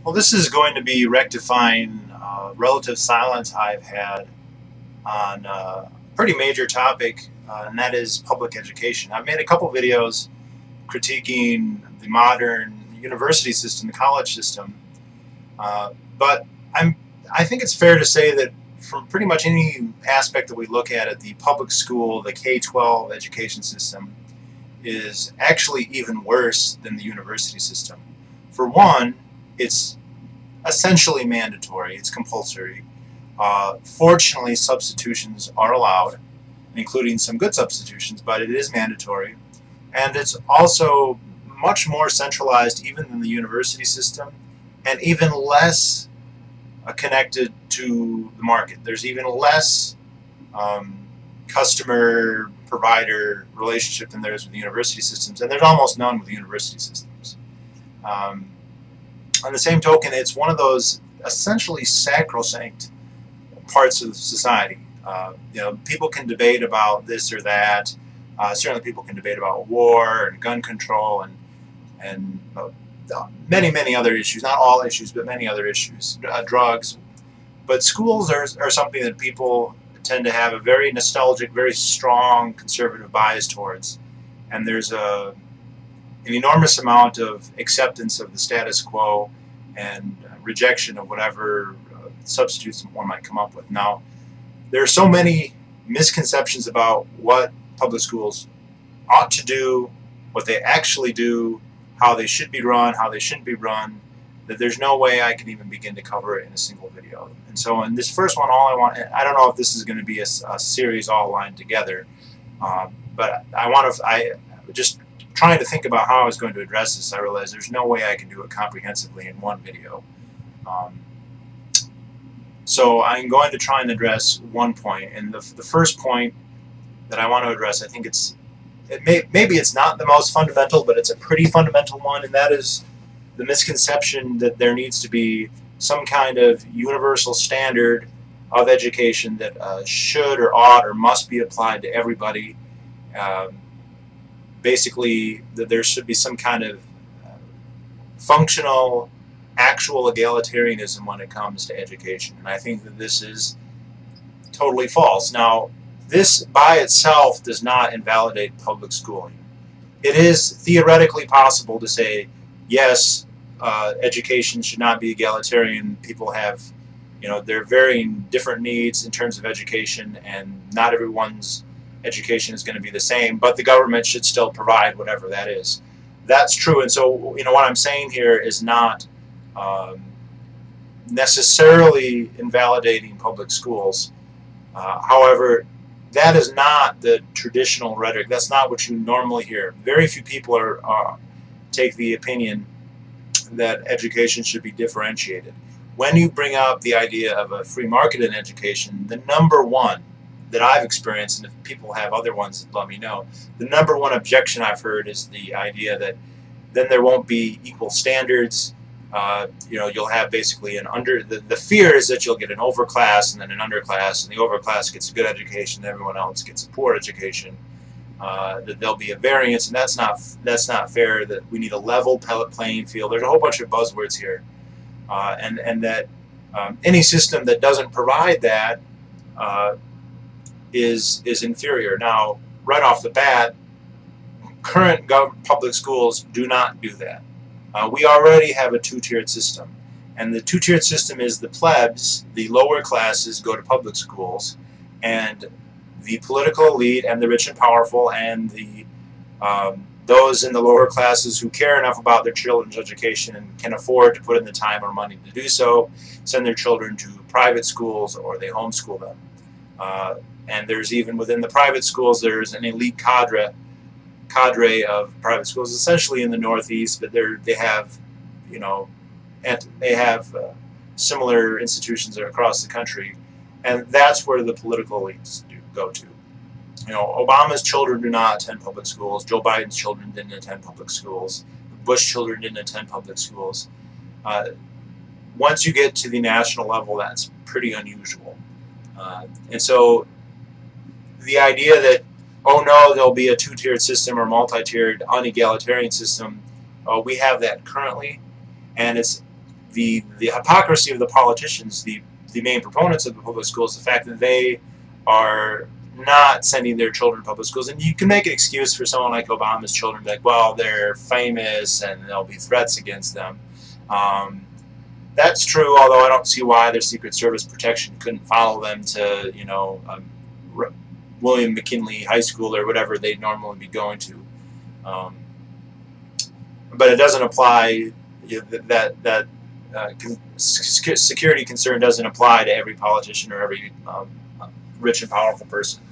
Well, this is going to be rectifying relative silence I've had on a pretty major topic, and that is public education. I've made a couple videos critiquing the modern university system, the college system, but I think it's fair to say that from pretty much any aspect that we look at it, the public school, the K-12 education system is actually even worse than the university system. For one, it's essentially mandatory. It's compulsory. Fortunately, substitutions are allowed, including some good substitutions, but it is mandatory. And it's also much more centralized even than the university system, and even less connected to the market. There's even less customer-provider relationship than there is with the university systems, and there's almost none with the university systems. On the same token, it's one of those essentially sacrosanct parts of society. People can debate about this or that. Certainly, people can debate about war and gun control and many other issues. Not all issues, but many other issues. Drugs. But schools are something that people tend to have a very nostalgic, very strong conservative bias towards. And there's an enormous amount of acceptance of the status quo and rejection of whatever substitutes one might come up with. Now, there are so many misconceptions about what public schools ought to do, what they actually do, how they should be run, how they shouldn't be run, that there's no way I can even begin to cover it in a single video. And so in this first one, I don't know if this is going to be a series all lined together, but I just trying to think about how I was going to address this. I realized there's no way I can do it comprehensively in one video. So I'm going to try and address one point, and the first point that I want to address, I think maybe it's not the most fundamental, but it's a pretty fundamental one, and that is the misconception that there needs to be some kind of universal standard of education that should or ought or must be applied to everybody. Basically, that there should be some kind of functional, actual egalitarianism when it comes to education. And I think that this is totally false. Now, this by itself does not invalidate public schooling. It is theoretically possible to say, yes, education should not be egalitarian. People have, they're varying different needs in terms of education, and not everyone's education is going to be the same, but the government should still provide whatever that is. That's true, and so what I'm saying here is not necessarily invalidating public schools. However, that is not the traditional rhetoric. That's not what you normally hear. Very few people take the opinion that education should be differentiated. When you bring up the idea of a free market in education, the number one that I've experienced, and if people have other ones, let me know, the number one objection I've heard is the idea that then there won't be equal standards. You'll have basically the fear is that you'll get an overclass and then an underclass, and the overclass gets a good education and everyone else gets a poor education. That there'll be a variance, and that's not fair. That we need a level playing field. There's a whole bunch of buzzwords here, and that any system that doesn't provide that is inferior. Now, right off the bat, current public schools do not do that. We already have a two-tiered system, and the two-tiered system is the plebs, the lower classes, go to public schools, and the political elite and the rich and powerful and the those in the lower classes who care enough about their children's education and can afford to put in the time or money to do so, send their children to private schools or they homeschool them. And there's even within the private schools, there's an elite cadre of private schools, essentially in the Northeast, but they have, similar institutions across the country, and that's where the political elites go to. Obama's children do not attend public schools. Joe Biden's children didn't attend public schools. Bush children didn't attend public schools. Once you get to the national level, that's pretty unusual. And so the idea that, oh no, there'll be a two-tiered system or multi-tiered unegalitarian system, we have that currently, and it's the hypocrisy of the politicians, the main proponents of the public schools, the fact that they are not sending their children to public schools. And you can make an excuse for someone like Obama's children, like, well, they're famous and there'll be threats against them. That's true, although I don't see why their Secret Service protection couldn't follow them to, you know, William McKinley High School or whatever they'd normally be going to. But it doesn't apply, that security concern doesn't apply to every politician or every rich and powerful person.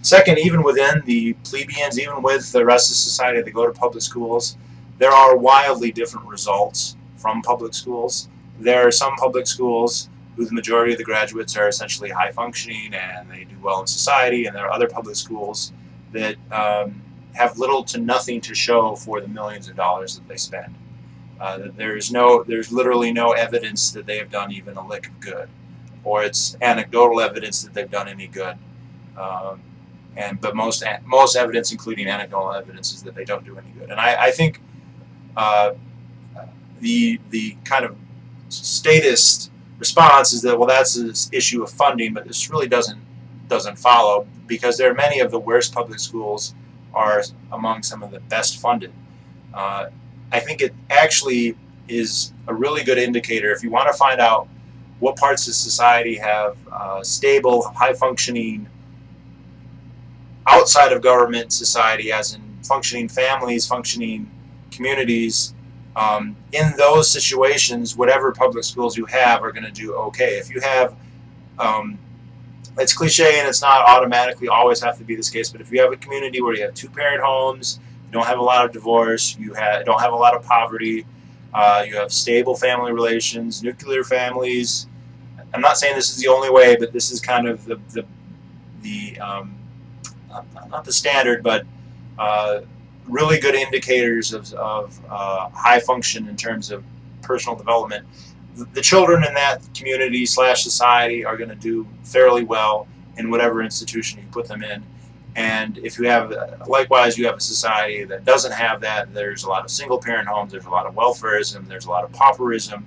Second, even within the plebeians, even with the rest of society that go to public schools, there are wildly different results from public schools. There are some public schools who the majority of the graduates are essentially high functioning and they do well in society, and there are other public schools that have little to nothing to show for the millions of dollars that they spend. There's literally no evidence that they have done even a lick of good, or it's anecdotal evidence that they've done any good. But most evidence, including anecdotal evidence, is that they don't do any good. And I think the kind of statist response is that, well, that's an issue of funding, but this really doesn't follow, because there are many of the worst public schools are among some of the best funded. I think it actually is a really good indicator if you want to find out what parts of society have stable, high-functioning, outside of government society, as in functioning families, functioning communities. In those situations, whatever public schools you have are going to do okay. If you have, it's cliche and it's not automatically always have to be this case, but if you have a community where you have two-parent homes, you don't have a lot of divorce, you don't have a lot of poverty, you have stable family relations, nuclear families. I'm not saying this is the only way, but this is kind of not the standard, but really good indicators of high function in terms of personal development. The children in that community / society are going to do fairly well in whatever institution you put them in. And if you have, likewise, you have a society that doesn't have that, there's a lot of single-parent homes, there's a lot of welfarism, there's a lot of pauperism,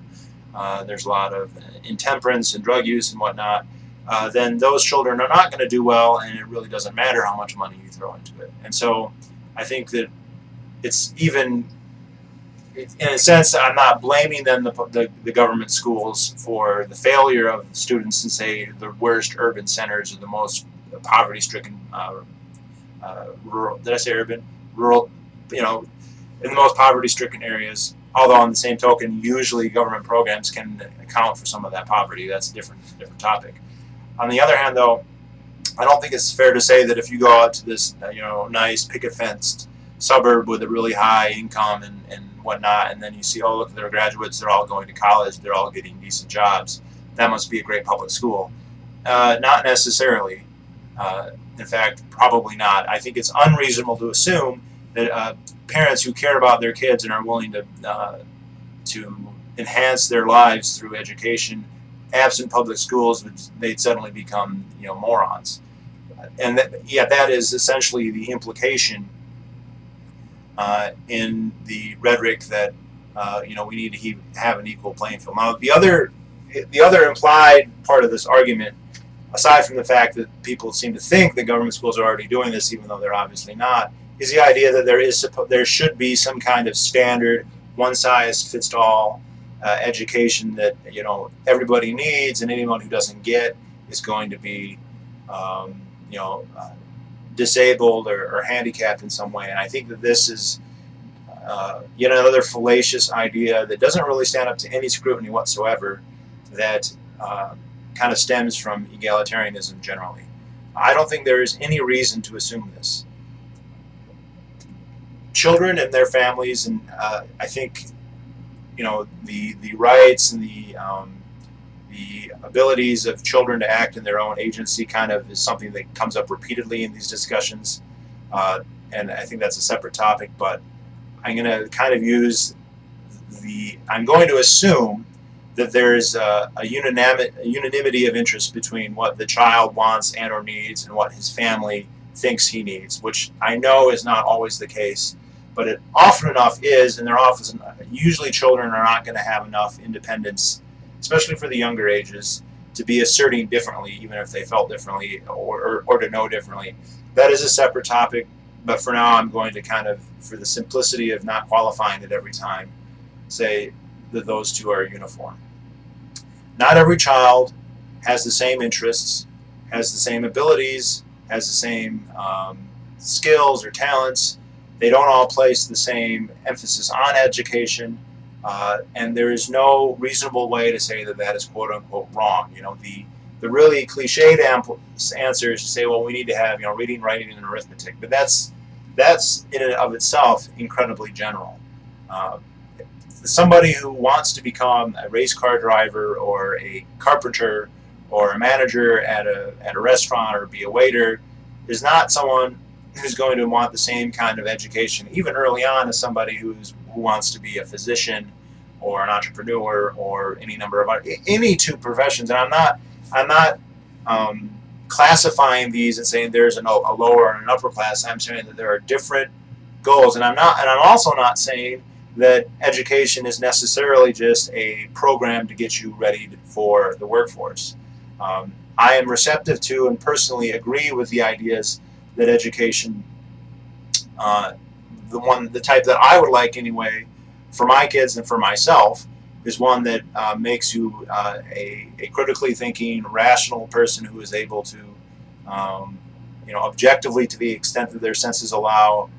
there's a lot of intemperance and drug use and whatnot, then those children are not going to do well, and it really doesn't matter how much money you throw into it. And so I think that it's even, in a sense, I'm not blaming them, the government schools, for the failure of students in, say, the worst urban centers or the most poverty-stricken rural, did I say urban? Rural, you know, in the most poverty-stricken areas. Although on the same token, usually government programs can account for some of that poverty. That's a different topic. On the other hand, though, I don't think it's fair to say that if you go out to this, you know, nice picket-fenced suburb with a really high income and whatnot, and then you see, oh, look at their graduates, they're all going to college, they're all getting decent jobs, that must be a great public school. Not necessarily. In fact, probably not. I think it's unreasonable to assume that parents who care about their kids and are willing to enhance their lives through education, absent public schools, they'd suddenly become, you know, morons. And that is essentially the implication in the rhetoric that you know, we need to have an equal playing field. Now, the other implied part of this argument, aside from the fact that people seem to think that government schools are already doing this, even though they're obviously not, is the idea that there should be some kind of standard, one-size-fits-all education that, you know, everybody needs, and anyone who doesn't get is going to be, you know, disabled or handicapped in some way. And I think that this is yet another fallacious idea that doesn't really stand up to any scrutiny whatsoever, that kind of stems from egalitarianism generally. I don't think there is any reason to assume this. Children and their families, and I think, you know, the rights and the abilities of children to act in their own agency kind of is something that comes up repeatedly in these discussions, and I think that's a separate topic, but I'm going to kind of I'm going to assume that there's a unanimity of interest between what the child wants and or needs and what his family thinks he needs, which I know is not always the case, but it often enough is, and usually children are not going to have enough independence, especially for the younger ages, to be asserting differently, even if they felt differently or to know differently. That is a separate topic, but for now I'm going to kind of, for the simplicity of not qualifying it every time, say that those two are uniform. Not every child has the same interests, has the same abilities, has the same skills or talents. They don't all place the same emphasis on education, and there is no reasonable way to say that that is quote-unquote wrong. You know, the really cliched answer is to say, well, we need to have, you know, reading, writing, and arithmetic, but that's in and of itself incredibly general. Somebody who wants to become a race car driver or a carpenter or a manager at a restaurant or be a waiter is not someone who's going to want the same kind of education, even early on, as somebody who wants to be a physician or an entrepreneur or any number of any two professions. And I'm not classifying these and saying there's a lower and an upper class. I'm saying that there are different goals, and I'm also not saying that education is necessarily just a program to get you ready for the workforce. I am receptive to and personally agree with the ideas that education, the type that I would like anyway, for my kids and for myself, is one that makes you a critically thinking, rational person who is able to, you know, objectively, to the extent that their senses allow,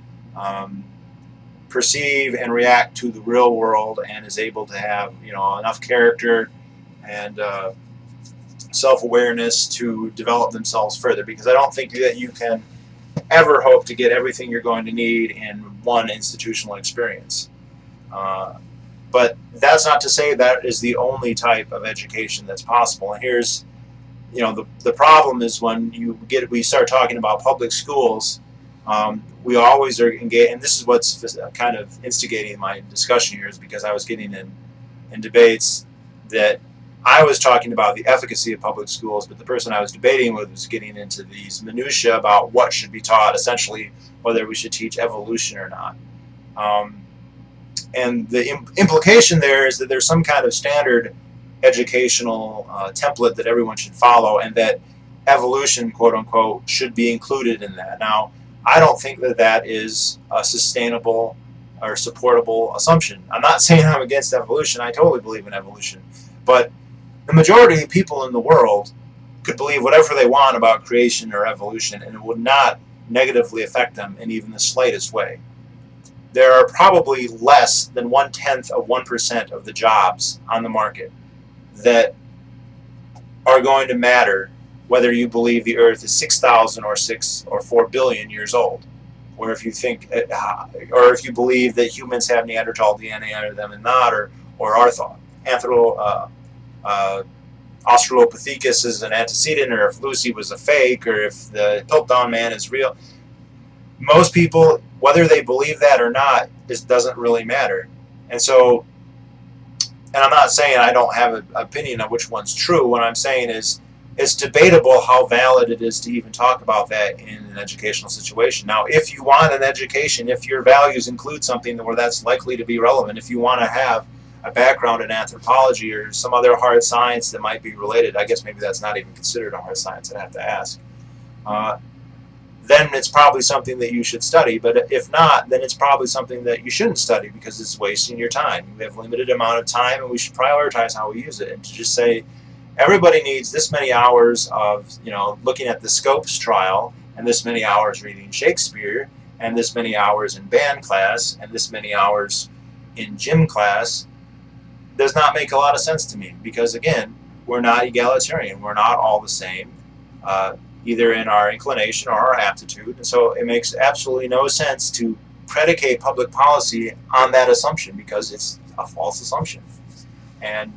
perceive and react to the real world, and is able to have, you know, enough character and self-awareness to develop themselves further. Because I don't think that you can ever hope to get everything you're going to need in one institutional experience. But that's not to say that is the only type of education that's possible. And here's, you know, the problem is when we start talking about public schools, we always are engaged, and this is what's kind of instigating my discussion here, is because I was getting in debates that I was talking about the efficacy of public schools, but the person I was debating with was getting into these minutiae about what should be taught, essentially whether we should teach evolution or not. And the implication there is that there's some kind of standard educational template that everyone should follow, and that evolution, quote unquote, should be included in that. Now, I don't think that that is a sustainable or supportable assumption. I'm not saying I'm against evolution. I totally believe in evolution. But the majority of people in the world could believe whatever they want about creation or evolution, and it would not negatively affect them in even the slightest way. There are probably less than 1/10 of 1% of the jobs on the market that are going to matter whether you believe the Earth is 6,000 or 6 or 4 billion years old, or if you think, or if you believe that humans have Neanderthal DNA under them and not, or Australopithecus is an antecedent, or if Lucy was a fake, or if the Piltdown Man is real. Most people, whether they believe that or not, doesn't really matter. And so, and I'm not saying I don't have an opinion on which one's true. What I'm saying is it's debatable how valid it is to even talk about that in an educational situation. Now, if you want an education, if your values include something where that's likely to be relevant, if you want to have a background in anthropology or some other hard science that might be related, I guess maybe that's not even considered a hard science, I'd have to ask, then it's probably something that you should study. But if not, then it's probably something that you shouldn't study, because it's wasting your time. We have a limited amount of time, and we should prioritize how we use it. And to just say, everybody needs this many hours of, you know, looking at the Scopes trial, and this many hours reading Shakespeare, and this many hours in band class, and this many hours in gym class, does not make a lot of sense to me. Because again, we're not egalitarian. We're not all the same, either in our inclination or our aptitude. And so it makes absolutely no sense to predicate public policy on that assumption, because it's a false assumption. And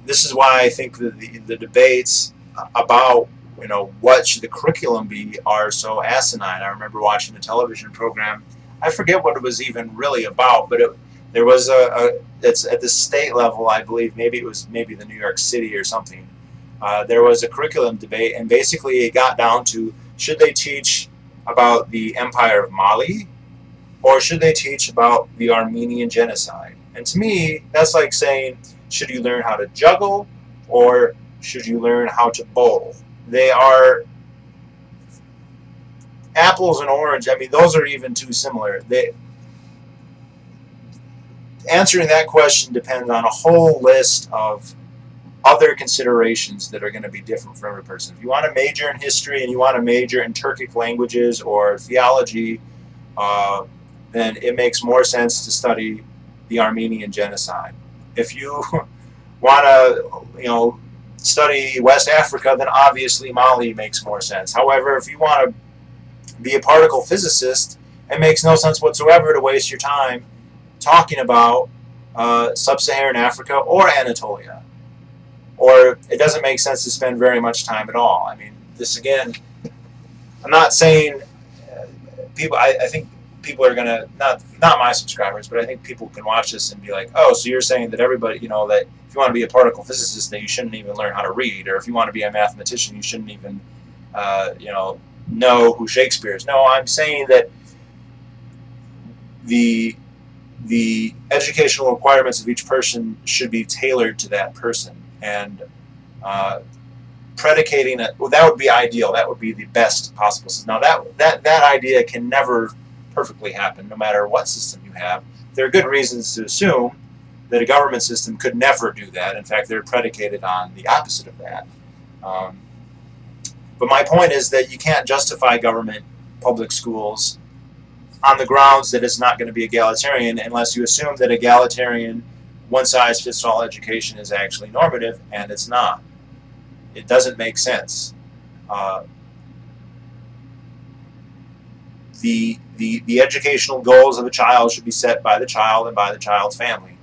this is why I think that the debates about, you know, what should the curriculum be are so asinine. I remember watching a television program. I forget what it was even really about, but there was it's at the state level, I believe. Maybe it was the New York City or something. There was a curriculum debate, and basically it got down to, should they teach about the Empire of Mali, or should they teach about the Armenian genocide? And to me, that's like saying, should you learn how to juggle, or should you learn how to bowl? They are apples and orange. I mean, those are even too similar. Answering that question depends on a whole list of other considerations that are going to be different for every person. If you want to major in history and you want to major in Turkic languages or theology, then it makes more sense to study the Armenian genocide. If you want to, study West Africa, then obviously Mali makes more sense. However, if you want to be a particle physicist, it makes no sense whatsoever to waste your time talking about Sub-Saharan Africa or Anatolia. Or it doesn't make sense to spend very much time at all. I mean, this again, I'm not saying people, I think people are going to, not my subscribers, but I think people can watch this and be like, oh, so you're saying that everybody, that if you want to be a particle physicist, that you shouldn't even learn how to read, or if you want to be a mathematician, you shouldn't even, know who Shakespeare is. No, I'm saying that the educational requirements of each person should be tailored to that person, and predicating it, well, that would be ideal. That would be the best possible system. Now that idea can never perfectly happen, no matter what system you have. There are good reasons to assume that a government system could never do that. In fact, they're predicated on the opposite of that. But my point is that you can't justify government public schools on the grounds that it's not going to be egalitarian unless you assume that egalitarian, one-size-fits-all education is actually normative, and it's not. It doesn't make sense. The educational goals of a child should be set by the child and by the child's family.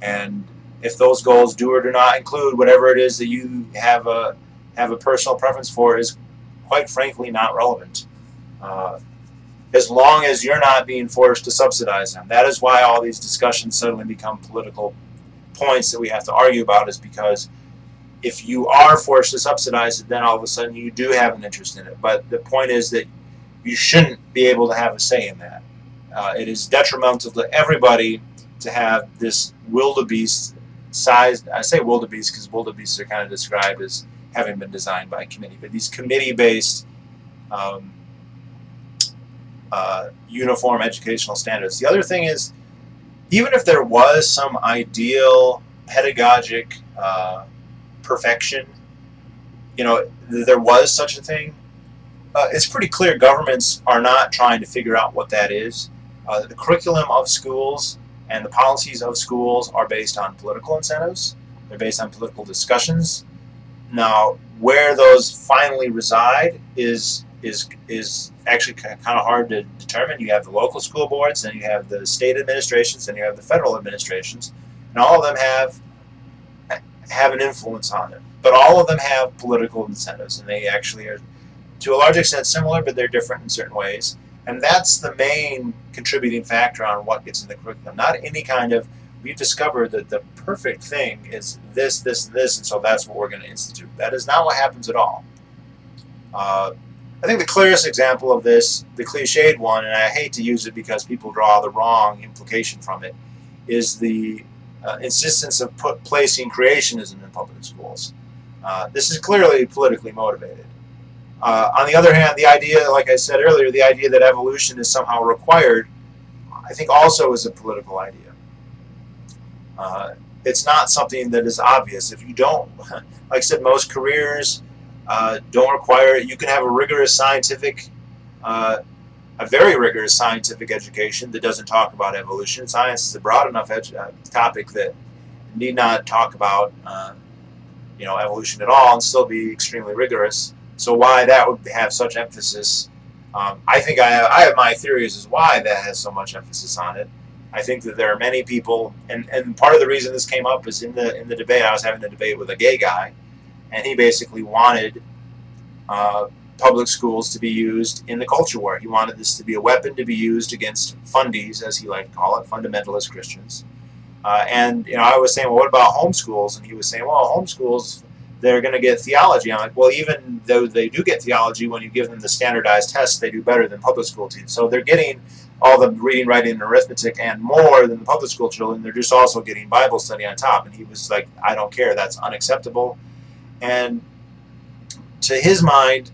And if those goals do or do not include whatever it is that you have a personal preference for, is quite frankly not relevant. As long as you're not being forced to subsidize them. That is why all these discussions suddenly become political points that we have to argue about, is because if you are forced to subsidize it, then all of a sudden you do have an interest in it. But the point is that you shouldn't be able to have a say in that. It is detrimental to everybody to have this wildebeest sized, I say wildebeest because wildebeests are kind of described as having been designed by a committee, but these committee-based uniform educational standards. The other thing is, even if there was some ideal pedagogic perfection, there was such a thing, it's pretty clear governments are not trying to figure out what that is. The curriculum of schools and the policies of schools are based on political incentives. They're based on political discussions. Now, where those finally reside is actually kind of hard to determine. You have the local school boards, then you have the state administrations, then you have the federal administrations, and all of them have an influence on it. But all of them have political incentives, and they actually are, to a large extent, similar, but they're different in certain ways. And that's the main contributing factor on what gets in the curriculum. Not any kind of, we've discovered that the perfect thing is this, this, and this, and so that's what we're going to institute. That is not what happens at all. I think the clearest example of this, the cliched one, and I hate to use it because people draw the wrong implication from it, is the insistence of placing creationism in public schools. This is clearly politically motivated. On the other hand, the idea, like I said earlier, the idea that evolution is somehow required, I think also is a political idea. It's not something that is obvious. If you don't, like I said, most careers don't require it. You can have a rigorous scientific, a very rigorous scientific education that doesn't talk about evolution. Science is a broad enough topic that need not talk about evolution at all and still be extremely rigorous. So why that would have such emphasis, I think I have my theories as why that has so much emphasis on it. I think that there are many people, and part of the reason this came up is in the debate. I was having a debate with a gay guy, and he basically wanted public schools to be used in the culture war. He wanted this to be a weapon to be used against fundies, as he liked to call it, fundamentalist Christians. And I was saying, well, what about homeschools? And he was saying, well, homeschools, they're going to get theology. I'm like, well, even though they do get theology, when you give them the standardized tests, they do better than public school teachers. So they're getting all the reading, writing, and arithmetic and more than the public school children. They're just also getting Bible study on top. And he was like, I don't care. That's unacceptable. And to his mind,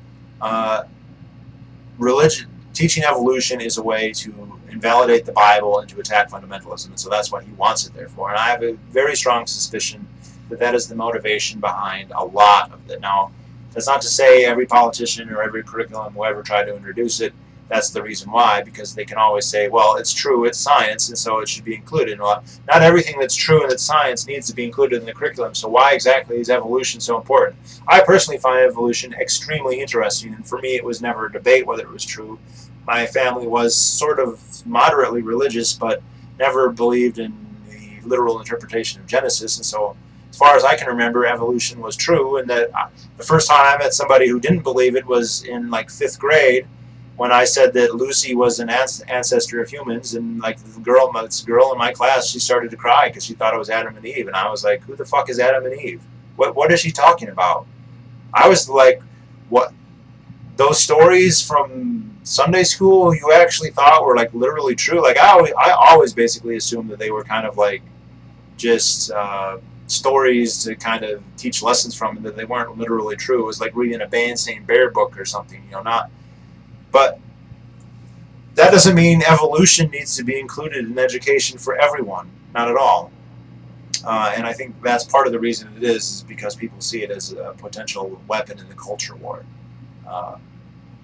religion, teaching evolution is a way to invalidate the Bible and to attack fundamentalism. And so that's what he wants it there for. And I have a very strong suspicion that that is the motivation behind a lot of it. Now, that's not to say every politician or every curriculum will ever try to introduce it. That's the reason why, because they can always say, well, it's true, it's science, and so it should be included. Well, not everything that's true and that's science needs to be included in the curriculum, so why exactly is evolution so important? I personally find evolution extremely interesting, and for me it was never a debate whether it was true. My family was sort of moderately religious, but never believed in the literal interpretation of Genesis, and so as far as I can remember, evolution was true, and that the first time I met somebody who didn't believe it was in like 5th grade, when I said that Lucy was an ancestor of humans, and like the girl in my class, she started to cry because she thought it was Adam and Eve, and I was like, who the fuck is Adam and Eve? What is she talking about? I was like, what? Those stories from Sunday school you actually thought were like literally true? Like I always basically assumed that they were kind of like just stories to kind of teach lessons from, and that they weren't literally true. It was like reading a Berenstain Bear book or something, you know, not. But that doesn't mean evolution needs to be included in education for everyone. Not at all. And I think that's part of the reason it is because people see it as a potential weapon in the culture war,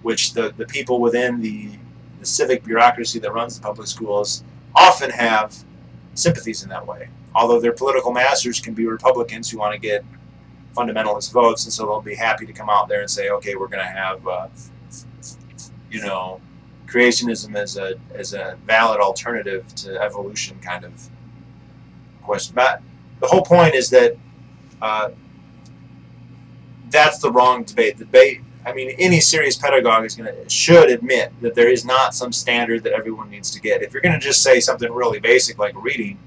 which the people within the civic bureaucracy that runs the public schools often have sympathies in that way. Although their political masters can be Republicans who want to get fundamentalist votes, and so they'll be happy to come out there and say, okay, we're going to have you know, creationism as a valid alternative to evolution kind of question. But the whole point is that that's the wrong debate. The debate, I mean, any serious pedagogue should admit that there is not some standard that everyone needs to get. If you're going to just say something really basic like reading,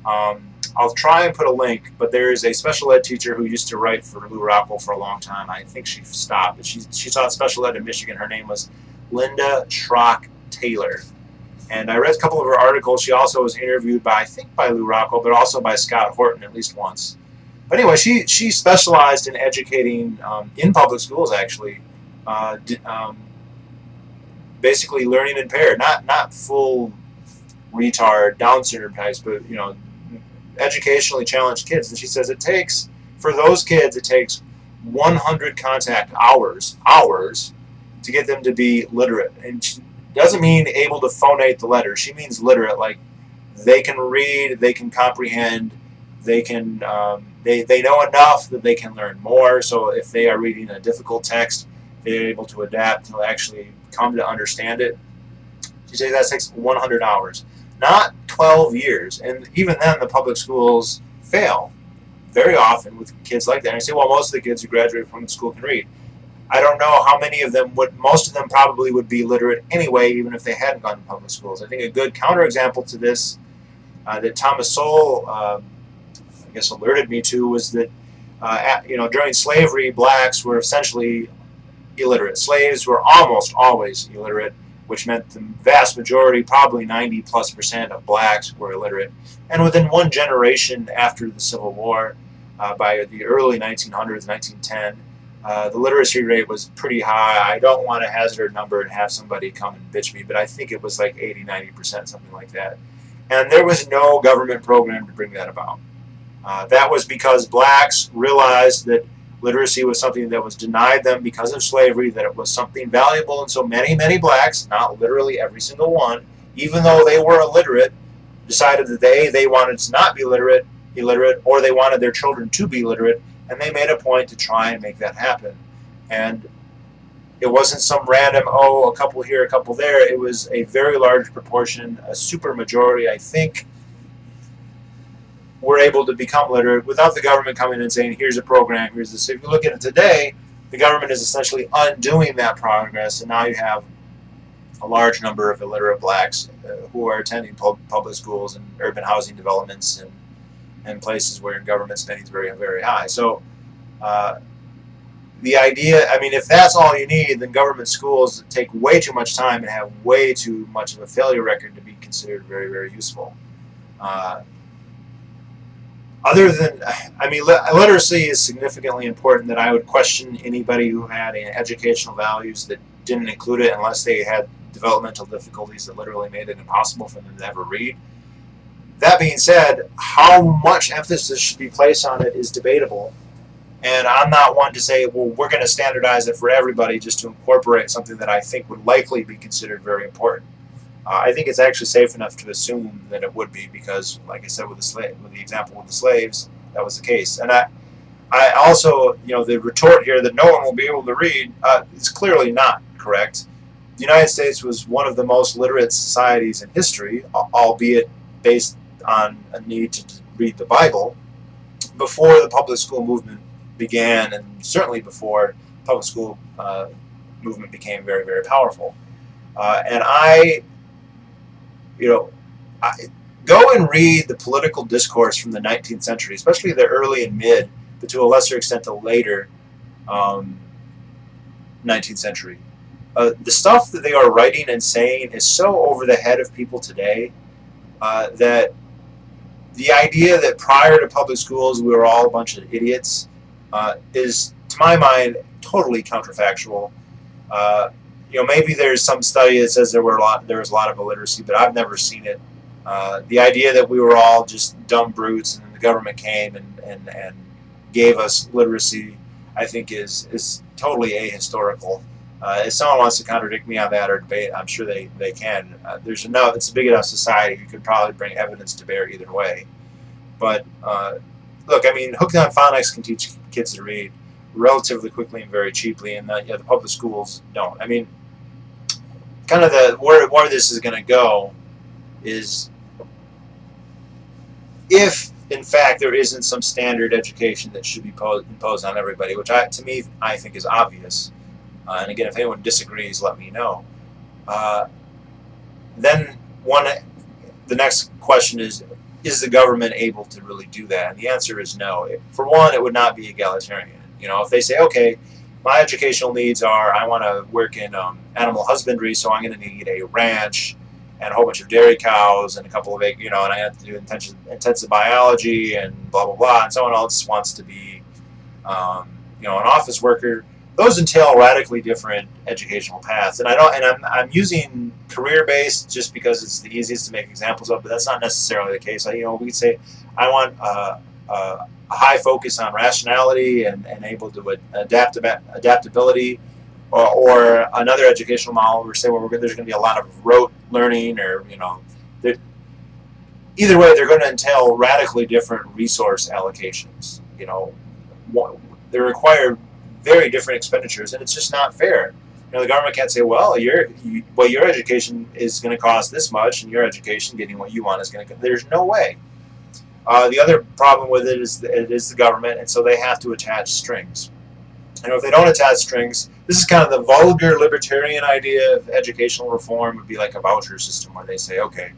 I'll try and put a link, but there is a special ed teacher who used to write for Lou Rockwell for a long time. I think she stopped, but she taught special ed in Michigan. Her name was Linda Schrock Taylor. And I read a couple of her articles. She also was interviewed by, I think, by Lou Rockwell, but also by Scott Horton at least once. But anyway, she specialized in educating in public schools, actually, basically learning impaired, not full retard, Down syndrome types, but, you know, educationally challenged kids. And she says for those kids, it takes 100 contact hours to get them to be literate. And she doesn't mean able to phonate the letters. She means literate, like they can read, they can comprehend, they can they know enough that they can learn more. So if they are reading a difficult text, they're able to adapt to actually come to understand it. She says that takes 100 hours, not 12 years. And even then, the public schools fail very often with kids like that. And I say, well, most of the kids who graduate from the school can read. I don't know how many of them would, most of them probably would be literate anyway, even if they hadn't gone to public schools. I think a good counterexample to this that Thomas Sowell, I guess, alerted me to was that, you know, during slavery, blacks were essentially illiterate. Slaves were almost always illiterate, which meant the vast majority, probably 90+% of blacks were illiterate. And within one generation after the Civil War, by the early 1900s, 1910, the literacy rate was pretty high. I don't want to hazard a number and have somebody come and bitch me, but I think it was like 80–90%, something like that. And there was no government program to bring that about. That was because blacks realized that literacy was something that was denied them because of slavery, that it was something valuable, and so many blacks, not literally every single one, even though they were illiterate, decided that they wanted to not be illiterate, or they wanted their children to be literate, and they made a point to try and make that happen. And it wasn't some random, oh, a couple here, a couple there. It was a very large proportion, a super majority, I think, were able to become literate without the government coming in and saying, here's a program, here's this. If you look at it today, the government is essentially undoing that progress, and now you have a large number of illiterate blacks who are attending public schools and urban housing developments and places where government spending is very, very high. So The idea, I mean, if that's all you need, then government schools take way too much time and have way too much of a failure record to be considered very, very useful. Other than, I mean, literacy is significantly important, that I would question anybody who had educational values that didn't include it unless they had developmental difficulties that literally made it impossible for them to ever read. That being said, how much emphasis should be placed on it is debatable. And I'm not one to say, well, we're going to standardize it for everybody just to incorporate something that I think would likely be considered very important. I think it's actually safe enough to assume that it would be, because, like I said, with the example with the slaves, that was the case. And I also, you know, the retort here that no one will be able to read is clearly not correct. The United States was one of the most literate societies in history, albeit based on a need to read the Bible, before the public school movement began, and certainly before the public school movement became very, very powerful. And go and read the political discourse from the 19th century, especially the early and mid, but to a lesser extent the later 19th century. The stuff that they are writing and saying is so over the head of people today that the idea that prior to public schools we were all a bunch of idiots is, to my mind, totally counterfactual. Maybe there's some study that says there was a lot of illiteracy, but I've never seen it. The idea that we were all just dumb brutes and the government came and gave us literacy, I think is totally ahistorical. If someone wants to contradict me on that or debate, I'm sure they can. It's a big enough society you could probably bring evidence to bear either way. But look, I mean, Hooked on Phonics can teach kids to read relatively quickly and very cheaply, and the public schools don't. I mean, kind of where this is going to go is, if in fact there isn't some standard education that should be imposed on everybody, which to me I think is obvious. And again, if anyone disagrees, let me know. Then the next question is the government able to really do that? And the answer is no. For one, it would not be egalitarian. You know, if they say, okay, my educational needs are, I want to work in animal husbandry, so I'm going to need a ranch and a whole bunch of dairy cows and a couple of, and I have to do intensive biology and blah, blah, blah, and someone else wants to be, an office worker. Those entail radically different educational paths, and I'm using career-based just because it's the easiest to make examples of, but that's not necessarily the case. We could say I want a high focus on rationality and able to adaptability, or another educational model where there's going to be a lot of rote learning, or either way they're going to entail radically different resource allocations. They require very different expenditures, and it's just not fair. The government can't say, well, your education is going to cost this much, and your education, getting what you want, is going to. There's no way. The other problem with it is the government, and so they have to attach strings. If they don't attach strings, this is kind of the vulgar libertarian idea of educational reform. Would be like a voucher system where they say, okay,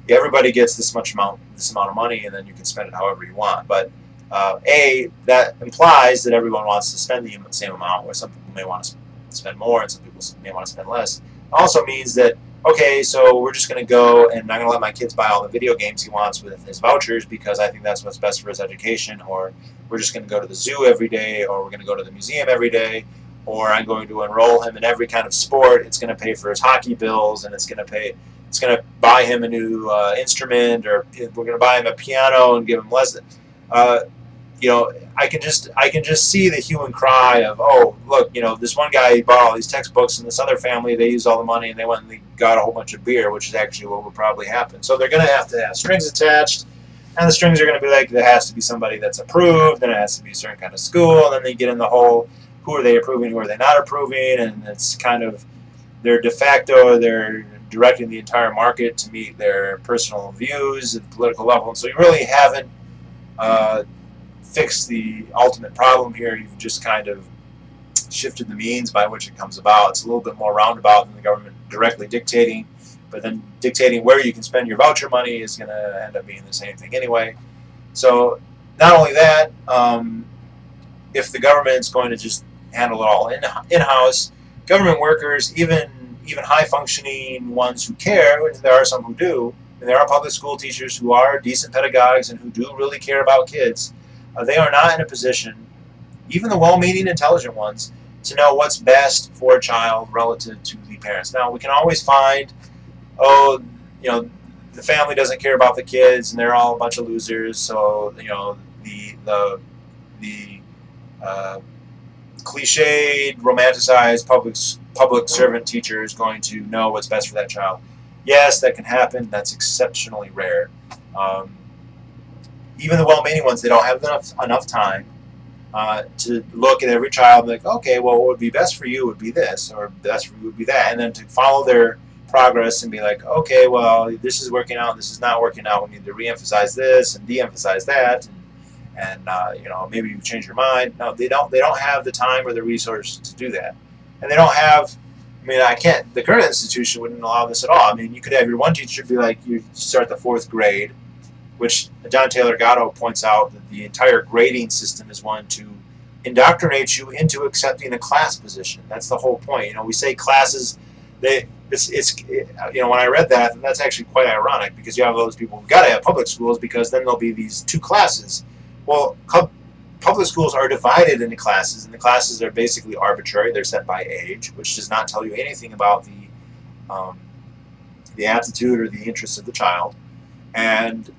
everybody gets this amount of money, and then you can spend it however you want. But that implies that everyone wants to spend the same amount, where some people may want to spend more and some people may want to spend less. It also means that, okay, so we're just going to go and I'm going to let my kids buy all the video games he wants with his vouchers because I think that's what's best for his education, or we're just going to go to the zoo every day, or we're going to go to the museum every day, or I'm going to enroll him in every kind of sport. It's going to pay for his hockey bills, and it's going to buy him a new instrument, or we're going to buy him a piano and give him lessons. I can just see the hue and cry of, oh, look, this one guy bought all these textbooks, and this other family, they used all the money and they went and they got a whole bunch of beer, which is actually what would probably happen. So they're going to have strings attached, and the strings are going to be like, there has to be somebody that's approved, and it has to be a certain kind of school, and then they get in the whole, who are they approving, who are they not approving, and it's kind of, they're de facto, they're directing the entire market to meet their personal views at the political level, and so you really haven't fix the ultimate problem here. You've just kind of shifted the means by which it comes about. It's a little bit more roundabout than the government directly dictating, but then dictating where you can spend your voucher money is going to end up being the same thing anyway. So not only that, if the government's going to just handle it all in-house, government workers, even high-functioning ones who care, and there are some who do, and there are public school teachers who are decent pedagogues and who do really care about kids, they are not in a position, even the well-meaning, intelligent ones, to know what's best for a child relative to the parents. Now, we can always find, oh, you know, the family doesn't care about the kids and they're all a bunch of losers, so, you know, the cliched, romanticized public servant teacher is going to know what's best for that child. Yes, that can happen. That's exceptionally rare. Even the well-meaning ones, they don't have enough time to look at every child and be like, okay, well, what would be best for you would be this, or best for you would be that, and then to follow their progress and be like, okay, well, this is working out, this is not working out, we need to re-emphasize this and de-emphasize that, and you know, maybe you change your mind. No, they don't have the time or the resources to do that, and they don't have. I mean, the current institution wouldn't allow this at all. I mean, you could have your one teacher be like, you start the 4th grade, which John Taylor Gatto points out that the entire grading system is one to indoctrinate you into accepting a class position. That's the whole point. You know, we say classes. You know, when I read that, that's actually quite ironic, because you have those people who've got to have public schools, because then there'll be these 2 classes. Well, public schools are divided into classes, and the classes are basically arbitrary. They're set by age, which does not tell you anything about the aptitude or the interests of the child. And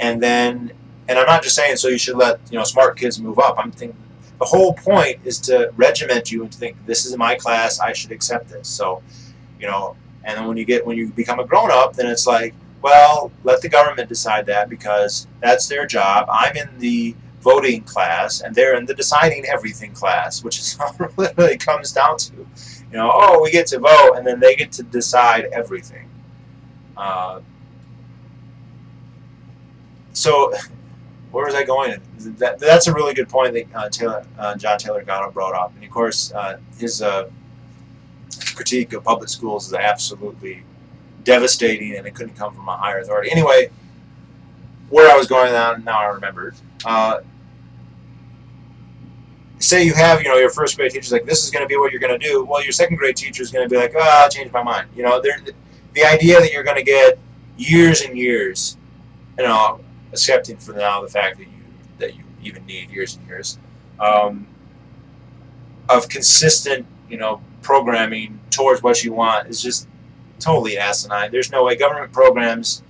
I'm not just saying so you should let, you know, smart kids move up. I'm thinking the whole point is to regiment you and to think, this is my class, I should accept this. So, you know, and then when you become a grown up, then it's like, well, let the government decide that, because that's their job. I'm in the voting class, and they're in the deciding everything class, which is what it really comes down to. You know, oh, we get to vote, and then they get to decide everything. So, where was I going? That's a really good point that John Taylor Gatto brought up. And of course, his critique of public schools is absolutely devastating, and it couldn't come from a higher authority. Anyway, where I was going on, now I remembered. Say you have, you know, your 1st grade teacher's like, this is going to be what you're going to do. Well, your 2nd grade teacher is going to be like, oh, I changed my mind. You know, the idea that you're going to get years and years, you know, accepting for now the fact that you even need years and years of consistent, you know, programming towards what you want is just totally asinine. There's no way. Government programs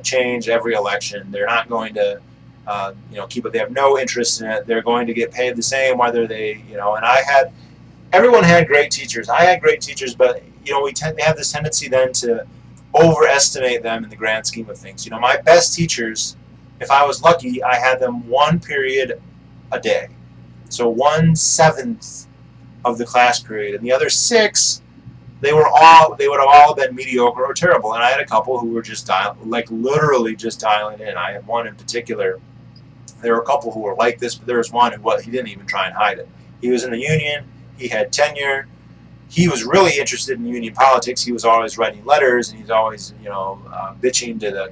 change every election. They're not going to, you know, keep it. They have no interest in it. They're going to get paid the same whether they, you know. And everyone had great teachers. I had great teachers, but you know, we have this tendency then to overestimate them in the grand scheme of things. You know, my best teachers, if I was lucky, I had them 1 period a day, so 1/7 of the class period, and the other 6. They would have all been mediocre or terrible, and I had a couple who were just literally just dialing in. I had one in particular. There were a couple who were like this, but there was one who he didn't even try and hide it. He was in the union. He had tenure. He was really interested in union politics. He was always writing letters, and he's always, you know, bitching to the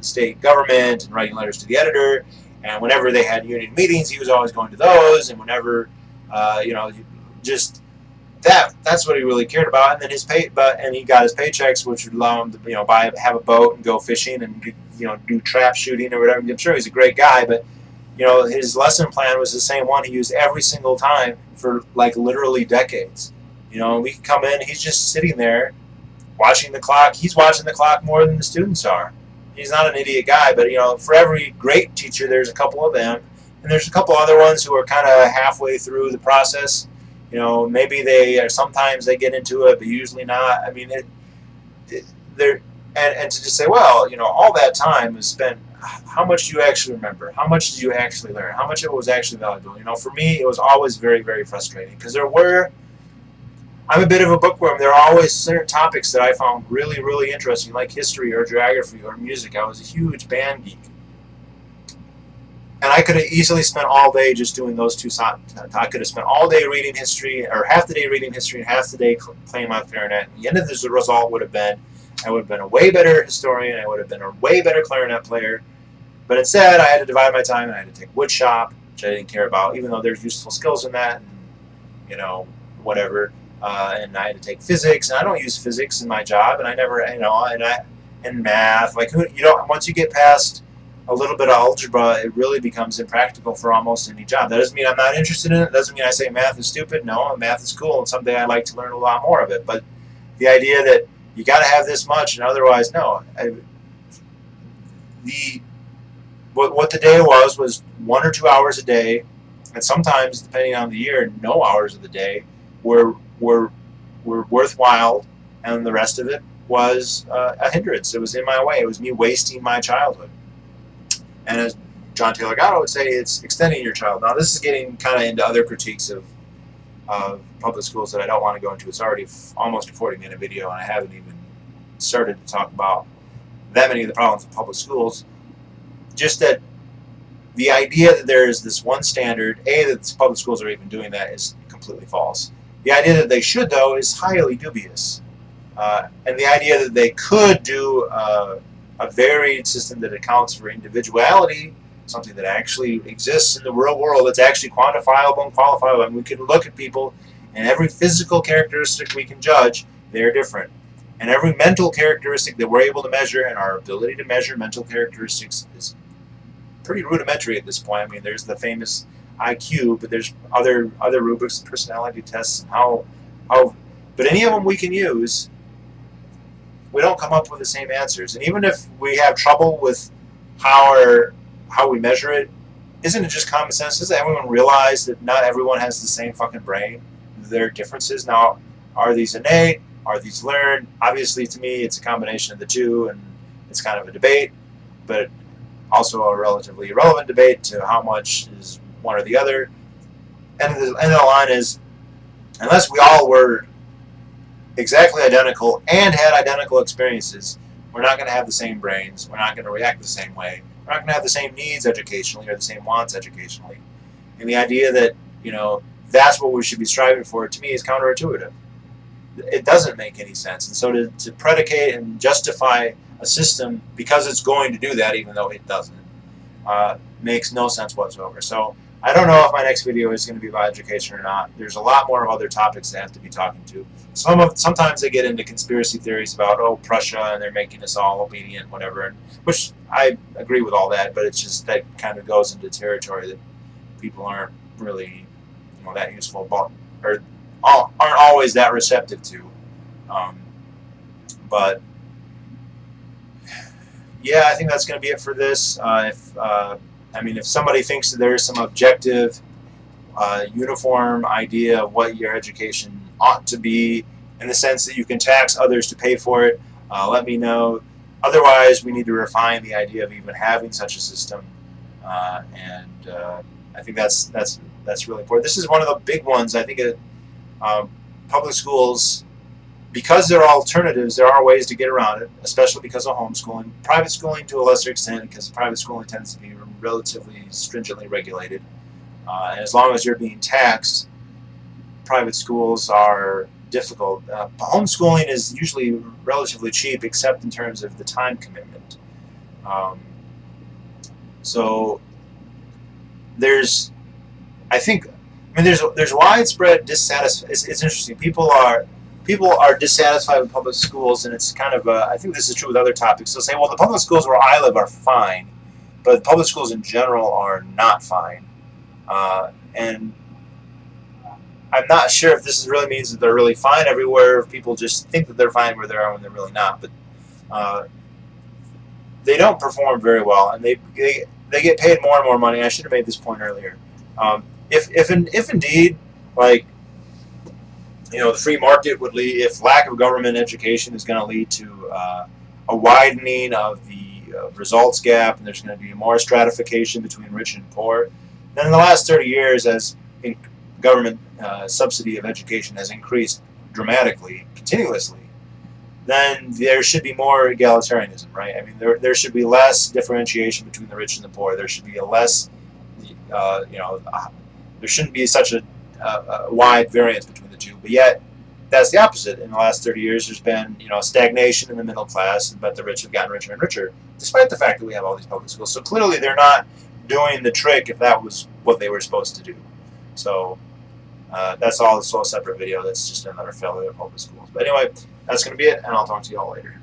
state government and writing letters to the editor. And whenever they had union meetings, he was always going to those. And whenever, you know, just. That's what he really cared about, and then and he got his paychecks, which would allow him to, you know, have a boat and go fishing and, you know, do trap shooting or whatever. I'm sure he's a great guy, but you know, his lesson plan was the same one he used every single time for like literally decades. You know, we can come in, he's just sitting there watching the clock. He's watching the clock more than the students are. He's not an idiot guy, but you know, for every great teacher, there's a couple of them, and there's a couple other ones who are kind of halfway through the process. You know, maybe sometimes they get into it, but usually not. I mean, and to just say, well, you know, all that time was spent. How much do you actually remember? How much did you actually learn? How much of it was actually valuable? You know, for me, it was always very, very frustrating, because I'm a bit of a bookworm. There are always certain topics that I found really, really interesting, like history or geography or music. I was a huge band geek. And I could have easily spent all day just doing those 2 songs. I could have spent all day reading history, or half the day reading history and half the day playing my clarinet. And the end of the result would have been, I would have been a way better historian, I would have been a way better clarinet player. But instead, I had to divide my time, and I had to take wood shop, which I didn't care about, even though there's useful skills in that, and, you know, whatever. And I had to take physics, and I don't use physics in my job, and I never, you know, and math, like, you know, once you get past a little bit of algebra, it really becomes impractical for almost any job. That doesn't mean I'm not interested in it. Doesn't mean I say math is stupid. No, math is cool, and someday I'd like to learn a lot more of it. But the idea that you got to have this much, and otherwise, no. What the day was 1 or 2 hours a day, and sometimes, depending on the year, no hours of the day were worthwhile, and the rest of it was a hindrance. It was in my way. It was me wasting my childhood. And as John Taylor Gatto would say, it's extending your child. Now, this is getting kind of into other critiques of public schools that I don't want to go into. It's already almost a 40-minute video, and I haven't even started to talk about that many of the problems of public schools. Just that the idea that there is this one standard, that public schools are even doing that, is completely false. The idea that they should, though, is highly dubious. And the idea that they could do a varied system that accounts for individuality, something that actually exists in the real world, that's actually quantifiable and qualifiable. And we can look at people, and every physical characteristic we can judge, they're different. And every mental characteristic that we're able to measure, and our ability to measure mental characteristics is pretty rudimentary at this point. I mean, there's the famous IQ, but there's other rubrics, personality tests, and but any of them we can use. We don't come up with the same answers. And even if we have trouble with how we measure it, isn't it just common sense? Doesn't everyone realize that not everyone has the same fucking brain? There are differences. Now, are these innate? Are these learned? Obviously, to me, it's a combination of the two, and it's kind of a debate, but also a relatively irrelevant debate to how much is one or the other. And the end of the line is, unless we all were exactly identical and had identical experiences, we're not going to have the same brains. We're not going to react the same way. We're not going to have the same needs educationally or the same wants educationally. And the idea that, you know, that's what we should be striving for, to me, is counterintuitive. It doesn't make any sense. And so to predicate and justify a system because it's going to do that, even though it doesn't, makes no sense whatsoever. So I don't know if my next video is going to be about education or not. There's a lot more of other topics I have to be talking to. Sometimes they get into conspiracy theories about, oh, Prussia, and they're making us all obedient, whatever, which I agree with all that, but it's just that kind of goes into territory that people aren't really, you know, that useful, or aren't always that receptive to. But yeah, I think that's going to be it for this. I mean, if somebody thinks that there is some objective, uniform idea of what your education ought to be, in the sense that you can tax others to pay for it, let me know. Otherwise, we need to refine the idea of even having such a system, and I think that's really important. This is one of the big ones. I think public schools, because there are alternatives, there are ways to get around it, especially because of homeschooling. Private schooling to a lesser extent, because private schooling tends to be relatively stringently regulated. And as long as you're being taxed, private schools are difficult. Homeschooling is usually relatively cheap, except in terms of the time commitment. So there's widespread dissatisfaction. It's interesting. People are dissatisfied with public schools, and it's kind of I think this is true with other topics. They'll say, well, the public schools where I live are fine, but public schools in general are not fine. And I'm not sure if this really means that they're really fine everywhere, if people just think that they're fine where they are when they're really not. But they don't perform very well, and they get paid more and more money. I should have made this point earlier. If indeed, like, you know, the free market would lead, if lack of government education is going to lead to a widening of the results gap, and there's going to be more stratification between rich and poor, then in the last 30 years, as government subsidy of education has increased dramatically, continuously, then there should be more egalitarianism, right? I mean, there should be less differentiation between the rich and the poor. There should be there shouldn't be such a wide variance between the two. But yet, that's the opposite. In the last 30 years, there's been, you know, stagnation in the middle class, but the rich have gotten richer and richer, despite the fact that we have all these public schools. So clearly, they're not doing the trick if that was what they were supposed to do. So that's all. It's all a separate video. That's just another failure of public schools. But anyway, that's going to be it, and I'll talk to you all later.